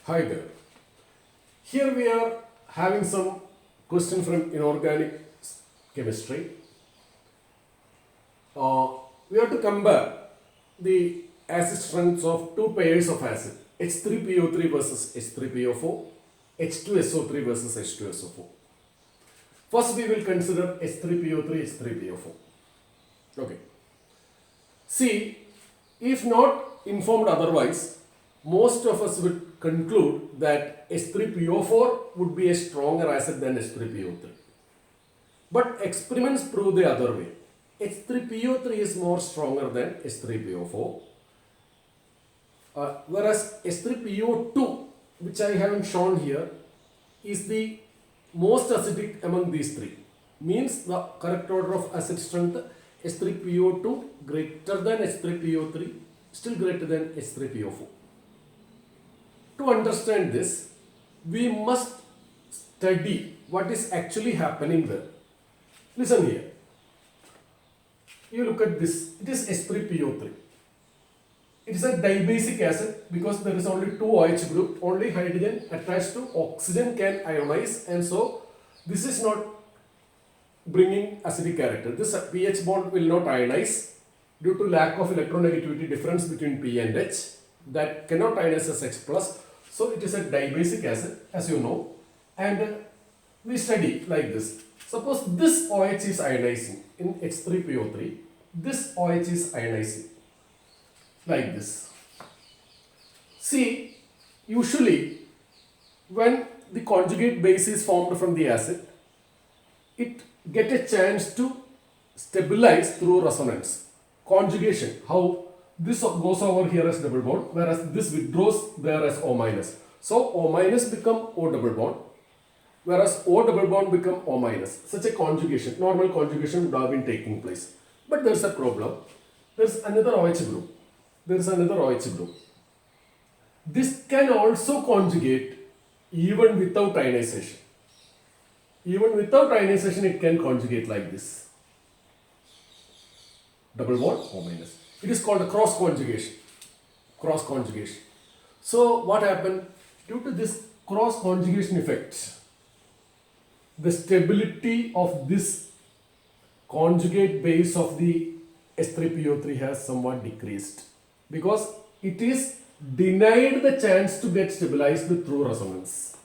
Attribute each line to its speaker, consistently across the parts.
Speaker 1: Hi there. Here we are having some question from inorganic chemistry. We have to compare the acid strengths of two pairs of acid H3PO3 versus H3PO4, H2SO3 versus H2SO4. First, we will consider H3PO3, H3PO4. Okay. See, if not informed otherwise, most of us would conclude that H3PO4 would be a stronger acid than H3PO3. But experiments prove the other way. H3PO3 is more stronger than H3PO4. Whereas H3PO2, which I haven't shown here, is the most acidic among these three. Means the correct order of acid strength H3PO2 greater than H3PO3, still greater than H3PO4. To understand this, we must study what is actually happening there. Listen here. You look at this. It is H3PO3. It is a dibasic acid because there is only two OH group. Only hydrogen attached to oxygen can ionize, and so this is not bringing acidic character. This pH bond will not ionize due to lack of electronegativity difference between P and H. That cannot ionize as H plus. So it is a dibasic acid, as you know, and we study like this. Suppose this OH is ionizing in H3PO3. This OH is ionizing like this. See, usually when the conjugate base is formed from the acid, it get a chance to stabilize through resonance. Conjugation, how this goes over here as double bond, whereas this withdraws there as O minus. So O minus become O double bond, whereas O double bond become O minus. Such a conjugation, normal conjugation would have been taking place. But there is a problem. There is another OH group. There is another OH group. This can also conjugate even without ionization. Even without ionization, it can conjugate like this. Double bond O minus. It is called a cross conjugation. Cross conjugation. So what happened? Due to this cross conjugation effect, the stability of this conjugate base of the H3PO3 has somewhat decreased because it is denied the chance to get stabilized through resonance.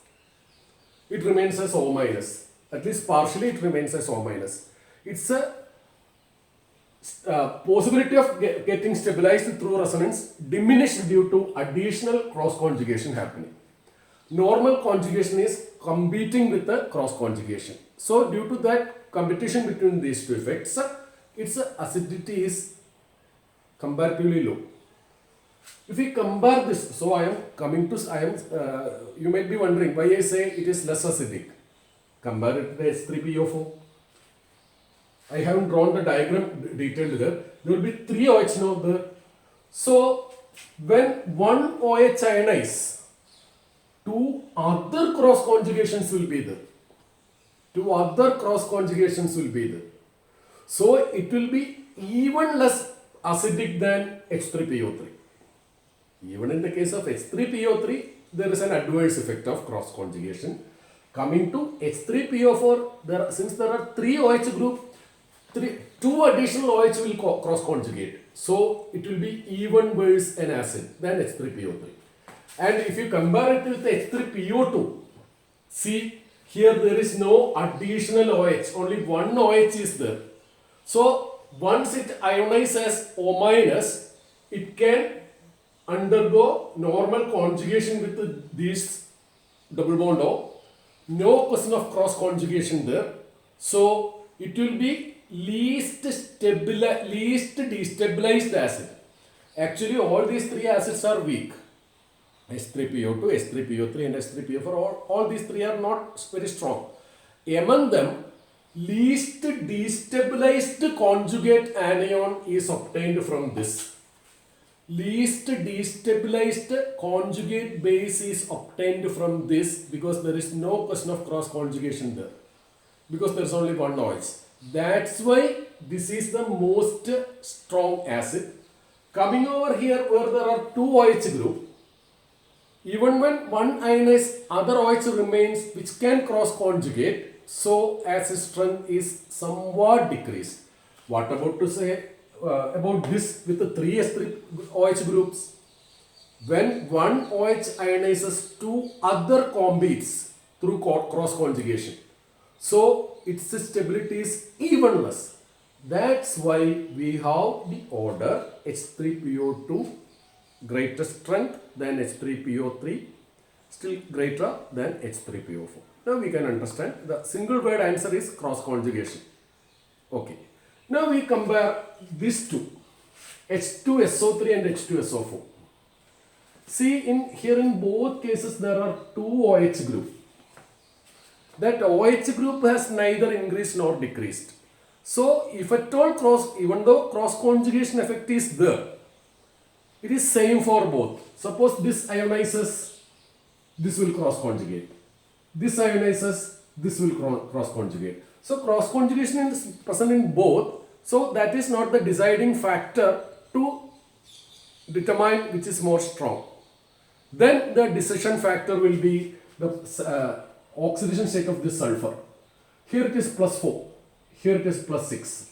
Speaker 1: It remains as O minus. At least partially it remains as O minus. It's a possibility of getting stabilized through resonance diminished due to additional cross conjugation happening. Normal conjugation is competing with the cross conjugation. So due to that competition between these two effects, its acidity is comparatively low. If we compare this, so you might be wondering why I say it is less acidic. Compare it to the H3PO4. I haven't drawn the diagram detailed there. There will be three OH now there. So when one OH ionize, two other cross conjugations will be there. Two other cross conjugations will be there. So it will be even less acidic than H3PO3. Even in the case of H3PO3, there is an adverse effect of cross conjugation. Coming to H3PO4, since there are three OH group, two additional OH will cross conjugate. So it will be even worse an acid than H3PO3. And if you compare it with H3PO2, see here there is no additional OH, only one OH is there. So once it ionizes as O minus, it can undergo normal conjugation with these double bond O. No question of cross conjugation there. So it will be least destabilized acid. Actually, all these three acids are weak. H3PO2, H3PO3 and H3PO4, all these three are not very strong. Among them, least destabilized conjugate anion is obtained from this. Least destabilized conjugate base is obtained from this because there is no question of cross conjugation there. Because there is only one OH. That's why this is the most strong acid. Coming over here where there are two OH group, even when one ionized other OH remains which can cross conjugate, so acid strength is somewhat decreased. What about to say about this with the 3s3 OH groups? When one OH ionizes two other competes through cross conjugation, so its stability is even less. That's why we have the order H3PO2 greater strength than H3PO3, still greater than H3PO4. Now we can understand the single word answer is cross conjugation. Okay. Now we compare these two, H2SO3 and H2SO4. See, here in both cases there are two OH group. That OH group has neither increased nor decreased. So if at all even though cross conjugation effect is there, it is same for both. Suppose this ionizes, this will cross conjugate. This ionizes, this will cross conjugate. So cross conjugation is present in both. So that is not the deciding factor to determine which is more strong. Then the decision factor will be the oxidation state of this sulfur. Here it is +4. Here it is +6.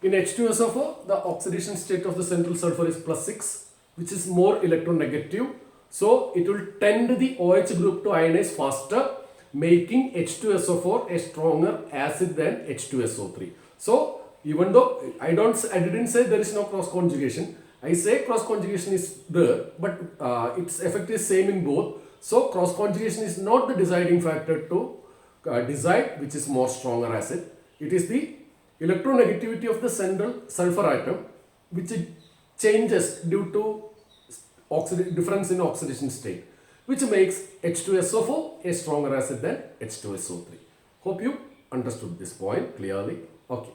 Speaker 1: In H2SO4, the oxidation state of the central sulfur is +6, which is more electronegative. So it will tend the OH group to ionize faster, making H2SO4 a stronger acid than H2SO3. So even though I didn't say there is no cross conjugation, I say cross conjugation is there, but its effect is same in both. So cross conjugation is not the deciding factor to decide which is more stronger acid. It is the electronegativity of the central sulfur atom which it changes due to difference in oxidation state, which makes H2SO4 a stronger acid than H2SO3. Hope you understood this point clearly. Okay.